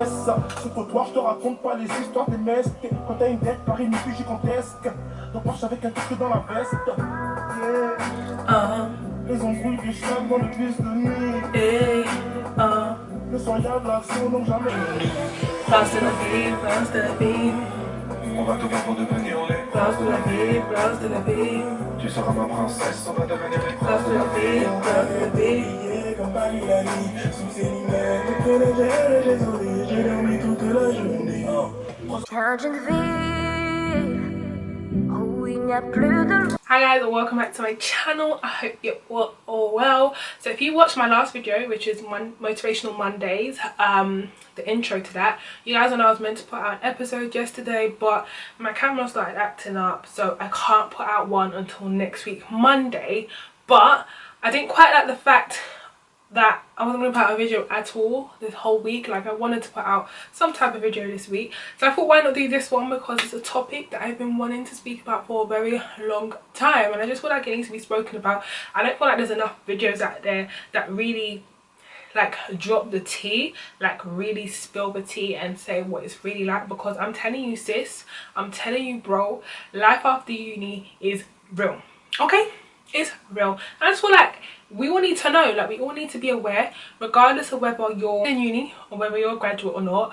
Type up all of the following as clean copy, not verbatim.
Ce trottoir, je te raconte pas les histoires des messes. Quand t'as une dette, Paris une plus gigantesque. Donc marche avec un casque dans la veste. Yeah. Les embrouilles des chaînes dans le bus de nuit. Le soir y'a de l'action, donc jamais. Place de la vie, place de la vie. On va tout faire pour devenir les Place de la vie, place de la vie. Tu seras ma princesse, on va devenir les Place de la vie, place de la vie. Comme Paris la nuit, sous ces lumières. Je connais, j'ai souri, j'ai dormi toute la journée. Change de vie, où il n'y a plus de... Hi guys, and welcome back to my channel. I hope you're all well. So if you watched my last video, which is Motivational Mondays, the intro to that, you guys know I was meant to put out an episode yesterday, but my camera started acting up, so I can't put out one until next week Monday. But I didn't quite like the fact that I wasn't going to put out a video at all this whole week. Like, I wanted to put out some type of video this week, so I thought, why not do this one, because it's a topic that I've been wanting to speak about for a very long time, and I just feel like it needs to be spoken about. I don't feel like there's enough videos out there that really like drop the tea, like really spill the tea and say what it's really like, because I'm telling you sis, I'm telling you bro, life after uni is real, okay? It's real. And I just feel like we all need to know, like we all need to be aware, regardless of whether you're in uni or whether you're a graduate or not,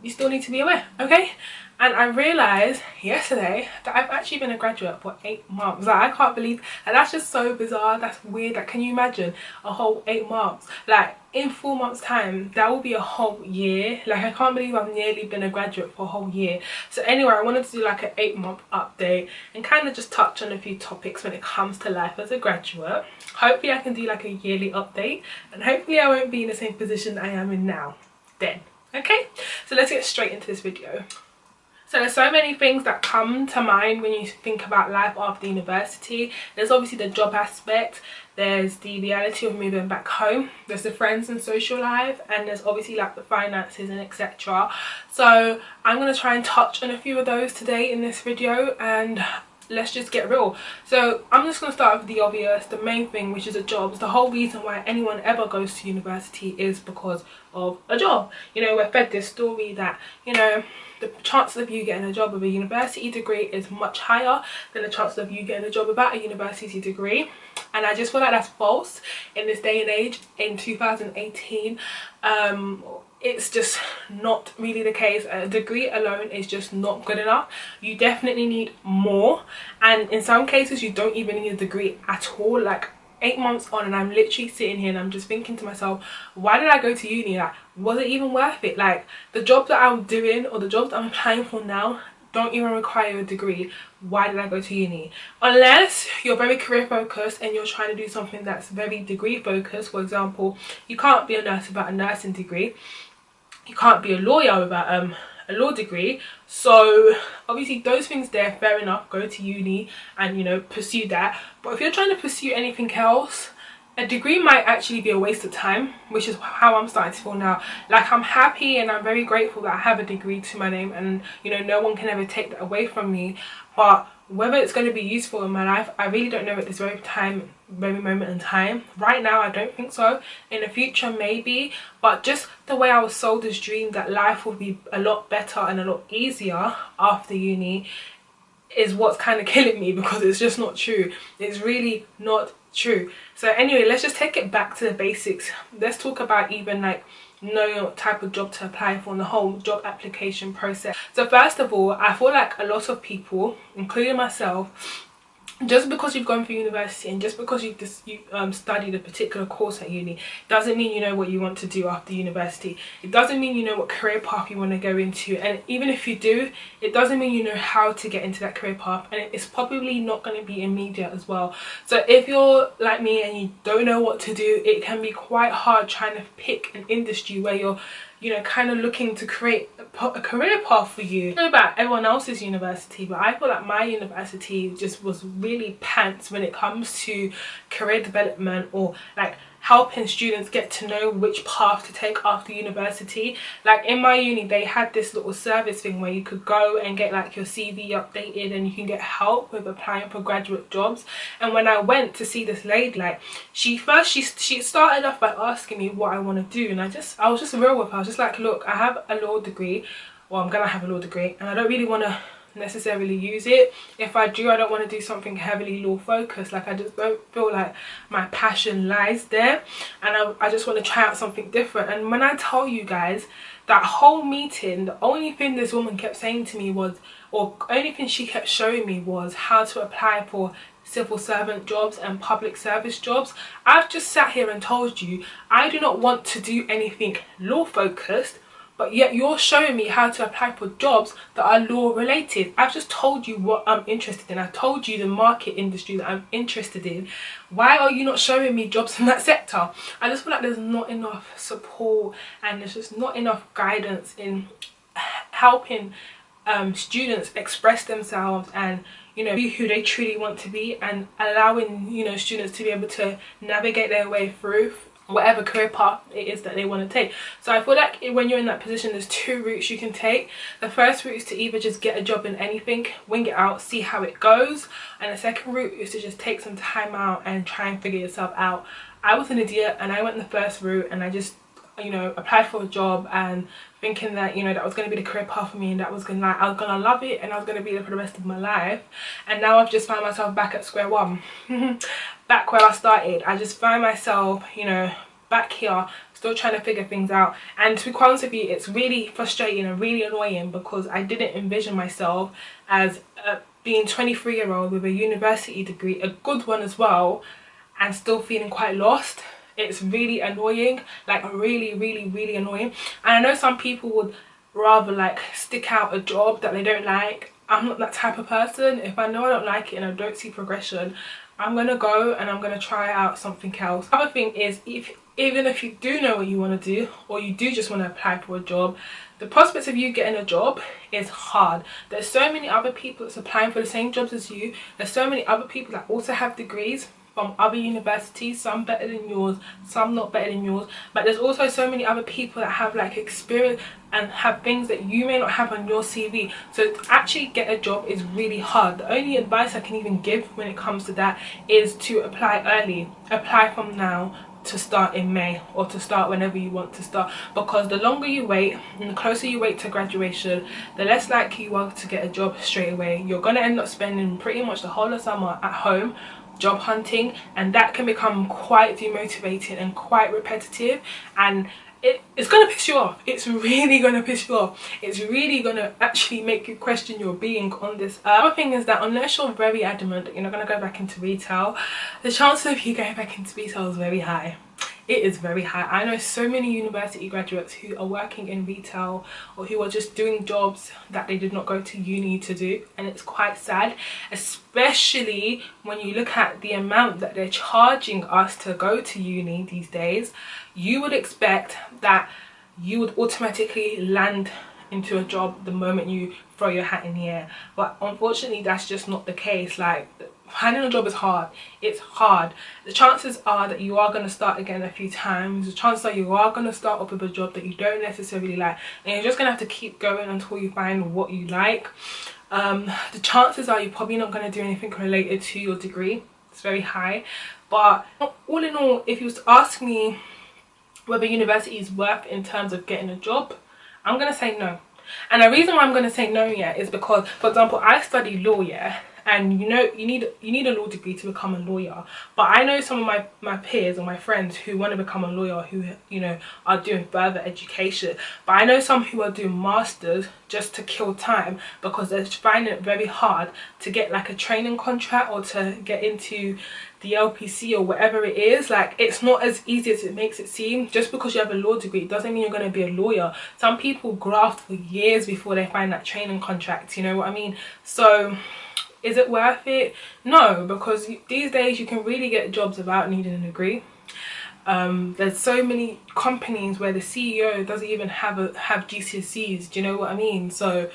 you still need to be aware, okay? And I realised yesterday that I've actually been a graduate for 8 months. Like, I can't believe, and that's just so bizarre, that's weird. Like, can you imagine a whole 8 months? Like, in 4 months time, that will be a whole year. Like, I can't believe I've nearly been a graduate for a whole year. So anyway, I wanted to do like an 8-month update and kind of just touch on a few topics when it comes to life as a graduate. Hopefully I can do like a yearly update, and hopefully I won't be in the same position I am in now then. Okay, so let's get straight into this video. So there's so many things that come to mind when you think about life after university. There's obviously the job aspect, there's the reality of moving back home, there's the friends and social life, and there's obviously like the finances and etc. So I'm going to try and touch on a few of those today in this video, and let's just get real. So I'm just going to start with the obvious, the main thing, which is a job. The whole reason why anyone ever goes to university is because of a job. You know, we're fed this story that, you know, the chances of you getting a job with a university degree is much higher than the chances of you getting a job without a university degree. And I just feel like that's false in this day and age, in 2018. It's just not really the case. A degree alone is just not good enough. You definitely need more, and in some cases you don't even need a degree at all. Like, 8 months on, and I'm literally sitting here and I'm just thinking to myself, why did I go to uni? Like, was it even worth it? Like, the job that I'm doing or the jobs that I'm applying for now don't even require a degree. Why did I go to uni? Unless you're very career focused and you're trying to do something that's very degree focused. For example, you can't be a nurse without a nursing degree, you can't be a lawyer without a law degree. So obviously those things there, fair enough, go to uni and, you know, pursue that. But if you're trying to pursue anything else, a degree might actually be a waste of time, which is how I'm starting to feel now. Like, I'm happy and I'm very grateful that I have a degree to my name, and, you know, no one can ever take that away from me. But whether it's going to be useful in my life, I really don't know at this very moment in time. Right now, I don't think so. In the future, maybe. But just the way I was sold this dream that life would be a lot better and a lot easier after uni is what's kind of killing me, because it's just not true. It's really not true. So anyway, let's just take it back to the basics. Let's talk about even like knowing what type of job to apply for and the whole job application process. So first of all, I feel like a lot of people, including myself, just because you've gone through university and just because you studied a particular course at uni doesn't mean you know what you want to do after university. It doesn't mean you know what career path you want to go into, and even if you do, it doesn't mean you know how to get into that career path, and it's probably not going to be immediate as well. So if you're like me and you don't know what to do, it can be quite hard trying to pick an industry where you're, you know, kind of looking to create a career path for you. I don't know about everyone else's university, but I feel like my university just was really pants when it comes to career development, or like helping students get to know which path to take after university. Like in my uni, they had this little service thing where you could go and get like your CV updated, and you can get help with applying for graduate jobs. And when I went to see this lady, like she started off by asking me what I want to do, and I was just real with her. I was just like, look, I have a law degree, well, I'm gonna have a law degree, and I don't really want to necessarily use it. If I do, I don't want to do something heavily law focused. Like I just don't feel like my passion lies there, and I just want to try out something different. And when I tell you guys, that whole meeting, the only thing this woman kept saying to me was, or only thing she kept showing me was how to apply for civil servant jobs and public service jobs. I've just sat here and told you I do not want to do anything law focused, but yet you're showing me how to apply for jobs that are law related. I've just told you what I'm interested in. I told you the market industry that I'm interested in. Why are you not showing me jobs in that sector? I just feel like there's not enough support, and there's just not enough guidance in helping students express themselves and, you know, be who they truly want to be, and allowing, you know, students to be able to navigate their way through whatever career path it is that they want to take. So I feel like when you're in that position, there's two routes you can take. The first route is to either just get a job in anything, wing it out, see how it goes, and the second route is to just take some time out and try and figure yourself out. I was an idiot and I went the first route, and I just, you know, applied for a job and thinking that, you know, that was going to be the career path for me, and that was going to, like, I was going to love it and I was going to be there for the rest of my life. And now I've just found myself back at square one. Back where I started. I just find myself, you know, back here still trying to figure things out. And to be quite honest with you, it's really frustrating and really annoying, because I didn't envision myself as being 23-year-old with a university degree, a good one as well, and still feeling quite lost. It's really annoying, like really annoying. And I know some people would rather like stick out a job that they don't like. I'm not that type of person. If I know I don't like it and I don't see progression, I'm gonna go and I'm gonna try out something else. The other thing is, even if you do know what you want to do, or you do just want to apply for a job, the prospects of you getting a job is hard. There's so many other people that's applying for the same jobs as you. There's so many other people that also have degrees from other universities, some better than yours, some not better than yours. But there's also so many other people that have like experience and have things that you may not have on your CV. So to actually get a job is really hard. The only advice I can even give when it comes to that is to apply early. Apply from now to start in May, or to start whenever you want to start, because the longer you wait and the closer you wait to graduation, the less likely you are to get a job straight away. You're going to end up spending pretty much the whole of summer at home job hunting, and that can become quite demotivating and quite repetitive, and it's gonna piss you off. It's really gonna piss you off. It's really gonna actually make you question your being on this earth. The other thing is that unless you're very adamant that you're not gonna go back into retail, the chance of you going back into retail is very high. It is very high. I know so many university graduates who are working in retail, or who are just doing jobs that they did not go to uni to do, and it's quite sad, especially when you look at the amount that they're charging us to go to uni these days. You would expect that you would automatically land into a job the moment you throw your hat in the air, but unfortunately that's just not the case. Like, finding a job is hard. It's hard. The chances are that you are going to start again a few times. The chances are you are going to start off with a job that you don't necessarily like, and you're just going to have to keep going until you find what you like. The chances are you're probably not going to do anything related to your degree. It's very high. But all in all, if you was to ask me whether university is worth in terms of getting a job, I'm going to say no. And the reason why I'm going to say no, yeah, is because, for example, I study law, yeah, and you know, you need a law degree to become a lawyer. But I know some of my peers or my friends who want to become a lawyer, who, you know, are doing further education. But I know some who are doing masters just to kill time, because they're finding it very hard to get like a training contract, or to get into the LPC or whatever it is. Like, it's not as easy as it makes it seem. Just because you have a law degree, it doesn't mean you're going to be a lawyer. Some people graft for years before they find that training contract, you know what I mean? So is it worth it? No, because these days you can really get jobs without needing a degree. There's so many companies where the CEO doesn't even have GCSEs, do you know what I mean? So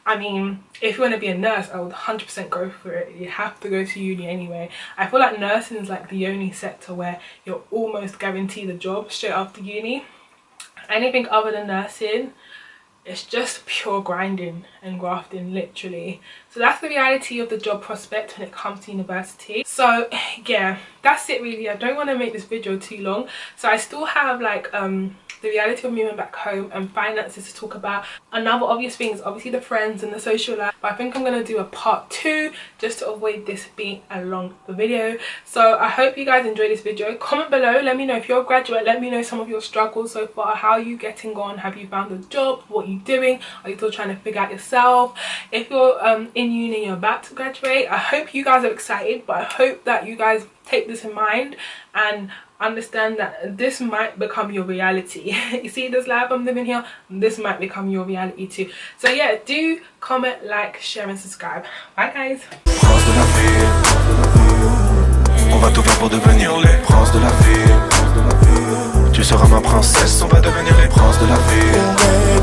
I mean, if you want to be a nurse, I would 100% go for it. You have to go to uni anyway. I feel like nursing is like the only sector where you're almost guaranteed a job straight after uni. Anything other than nursing, it's just pure grinding and grafting, literally. So that's the reality of the job prospect when it comes to university. So yeah, that's it really. I don't want to make this video too long. So I still have like the reality of moving back home and finances to talk about. Another obvious thing is obviously the friends and the social life, but I think I'm going to do a part 2 just to avoid this being a long video. So I hope you guys enjoyed this video. Comment below, let me know if you're a graduate, let me know some of your struggles so far. How are you getting on? Have you found a job? What are you doing? Are you still trying to figure out yourself? If you're in uni and you're about to graduate, I hope you guys are excited, but I hope that you guys take this in mind and understand that this might become your reality. You see this life I'm living here, this might become your reality too. So yeah, do comment, like, share and subscribe. Bye guys. Prince de la ville, on va tout faire pour devenir les princes de la ville. Tu seras ma princesse, on va devenir les princes de la ville.